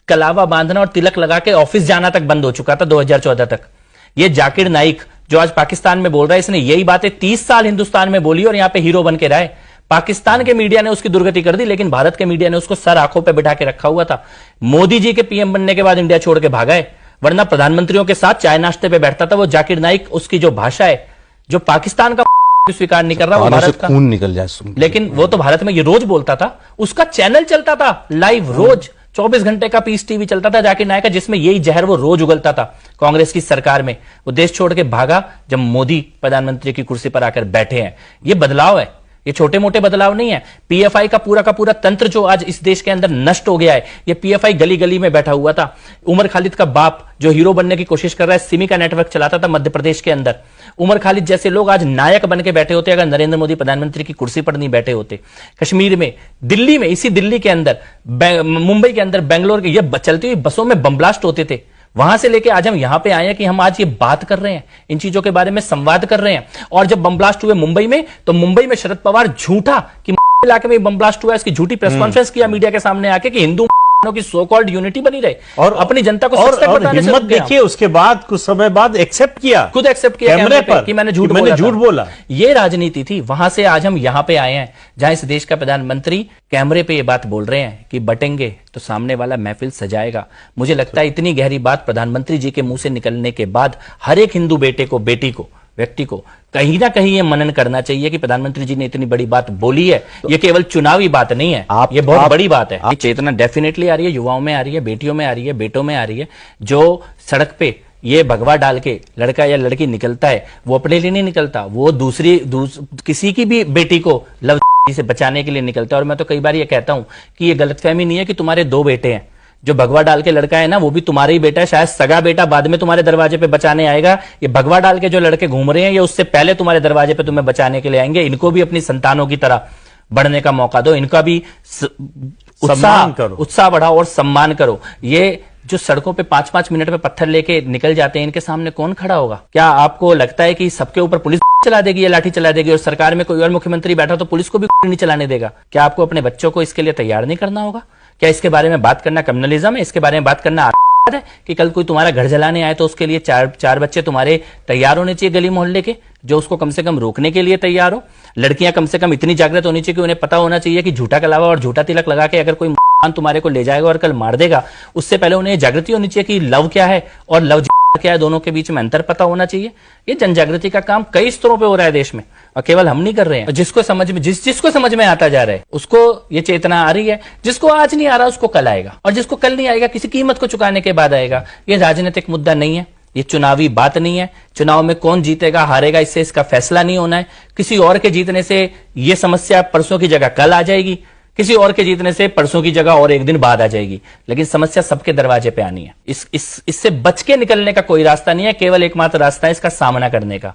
कलावा बांधना और तिलक लगा के ऑफिस जाना तक बंद हो चुका था 2014 तक। ये जाकिर नाइक जो आज पाकिस्तान में बोल रहा है, इसने यही बातें 30 साल हिंदुस्तान में बोली और यहां पे हीरो बन के रहा है। पाकिस्तान के मीडिया ने उसकी दुर्गति कर दी, लेकिन भारत के मीडिया ने उसको सर आंखों पे बिठा के रखा हुआ था। मोदी जी के पीएम बनने के बाद इंडिया छोड़ के भागा है, वरना प्रधानमंत्रियों के साथ चाय नाश्ते पे बैठता था वो जाकिर नाइक। उसकी जो भाषा है, जो पाकिस्तान का स्वीकार नहीं कर रहा, वो भारत का खून निकल जाए, लेकिन वो तो भारत में ये रोज बोलता था। उसका चैनल चलता था लाइव, रोज 24 घंटे का पीस टीवी चलता था जाकिर नाइक का, जिसमें यही जहर वो रोज उगलता था कांग्रेस की सरकार में। वो देश छोड़ के भागा जब मोदी प्रधानमंत्री की कुर्सी पर आकर बैठे हैं। ये बदलाव है, ये छोटे मोटे बदलाव नहीं है। पीएफआई का पूरा तंत्र जो आज इस देश के अंदर नष्ट हो गया है, ये पीएफआई गली गली में बैठा हुआ था। उमर खालिद का बाप जो हीरो बनने की कोशिश कर रहा है, सिमी का नेटवर्क चलाता था मध्य प्रदेश के अंदर। उमर खालिद जैसे लोग आज नायक बन के बैठे होते अगर नरेंद्र मोदी प्रधानमंत्री की कुर्सी पर नहीं बैठे होते। कश्मीर में, दिल्ली में, इसी दिल्ली के अंदर, मुंबई के अंदर, बेंगलोर के, ये चलती हुई बसों में बम ब्लास्ट होते थे। वहां से लेके आज हम यहां पे आए हैं कि हम आज ये बात कर रहे हैं, इन चीजों के बारे में संवाद कर रहे हैं। और जब बम ब्लास्ट हुए मुंबई में, तो मुंबई में शरद पवार झूठा कि इलाके में बम ब्लास्ट हुआ, इसकी झूठी प्रेस कॉन्फ्रेंस किया मीडिया के सामने आके कि हिंदू की सो कॉल्ड यूनिटी बनी रहे और अपनी जनता को सच तक बताने से हिम्मत देखिए। उसके बाद कुछ समय बाद एक्सेप्ट किया, खुद एक्सेप्ट किया कैमरे पर कि मैंने झूठ बोला। ये राजनीति थी। वहां से आज हम यहां पे आए हैं जहां इस देश का प्रधानमंत्री कैमरे पे ये बात बोल रहे हैं कि बटेंगे तो सामने वाला महफिल सजाएगा। मुझे लगता है इतनी गहरी बात प्रधानमंत्री जी के मुंह से निकलने के बाद हर एक हिंदू बेटे को, बेटी को, व्यक्ति को कहीं ना कहीं ये मनन करना चाहिए कि प्रधानमंत्री जी ने इतनी बड़ी बात बोली है। ये केवल चुनावी बात नहीं है, ये बहुत बड़ी बात है। चेतना डेफिनेटली आ रही है, युवाओं में आ रही है, बेटियों में आ रही है, बेटों में आ रही है। जो सड़क पे ये भगवा डाल के लड़का या लड़की निकलता है, वो अपने लिए नहीं निकलता, वो किसी की भी बेटी को लव से बचाने के लिए निकलता है। और मैं तो कई बार ये कहता हूं कि ये गलतफहमी नहीं है कि तुम्हारे 2 बेटे हैं। जो भगवा डाल के लड़का है ना, वो भी तुम्हारा ही बेटा है। शायद सगा बेटा बाद में तुम्हारे दरवाजे पे बचाने आएगा। ये भगवा डाल के जो लड़के घूम रहे हैं, ये उससे पहले तुम्हारे दरवाजे पे तुम्हें बचाने के लिए आएंगे। इनको भी अपनी संतानों की तरह बढ़ने का मौका दो, इनका भी उत्साह बढ़ाओ और सम्मान करो। ये जो सड़कों पे 5-5 मिनट में पत्थर लेके निकल जाते हैं, इनके सामने कौन खड़ा होगा? क्या आपको लगता है कि सबके ऊपर पुलिस चला देगी या लाठी चला देगी, और सरकार में कोई और मुख्यमंत्री बैठा तो पुलिस को भी नहीं चलाने देगा? क्या आपको अपने बच्चों को इसके लिए तैयार नहीं करना होगा? क्या इसके बारे में बात करना क्रिमिनलिज्म है? इसके बारे में बात करना है कि कल कोई तुम्हारा घर जलाने आए तो उसके लिए चार बच्चे तुम्हारे तैयार होने चाहिए गली मोहल्ले के, जो उसको कम से कम रोकने के लिए तैयार हो। लड़कियां कम से कम इतनी जागृत होनी चाहिए कि उन्हें पता होना चाहिए कि झूठा कलावा और झूठा तिलक लगा के अगर कोई तुम्हारे को ले जाएगा और कल मार देगा, उससे पहले उन्हें जागृति होनी चाहिए कि लव क्या है और लव क्या है, दोनों के बीच में अंतर पता होना चाहिए। ये जनजागृति का काम कई स्तरों पे हो रहा है देश में, और केवल हम नहीं कर रहे हैं। जिसको समझ में आता जा रहा है उसको ये चेतना आ रही है। जिसको आज नहीं आ रहा उसको कल आएगा, और जिसको कल नहीं आएगा किसी कीमत को चुकाने के बाद आएगा। ये राजनीतिक मुद्दा नहीं है, ये चुनावी बात नहीं है। चुनाव में कौन जीतेगा हारेगा इससे इसका फैसला नहीं होना है। किसी और के जीतने से ये समस्या परसों की जगह कल आ जाएगी, किसी और के जीतने से परसों की जगह और एक दिन बाद आ जाएगी, लेकिन समस्या सबके दरवाजे पे आनी है। इससे बच के निकलने का कोई रास्ता नहीं है, केवल एकमात्र रास्ता है इसका सामना करने का।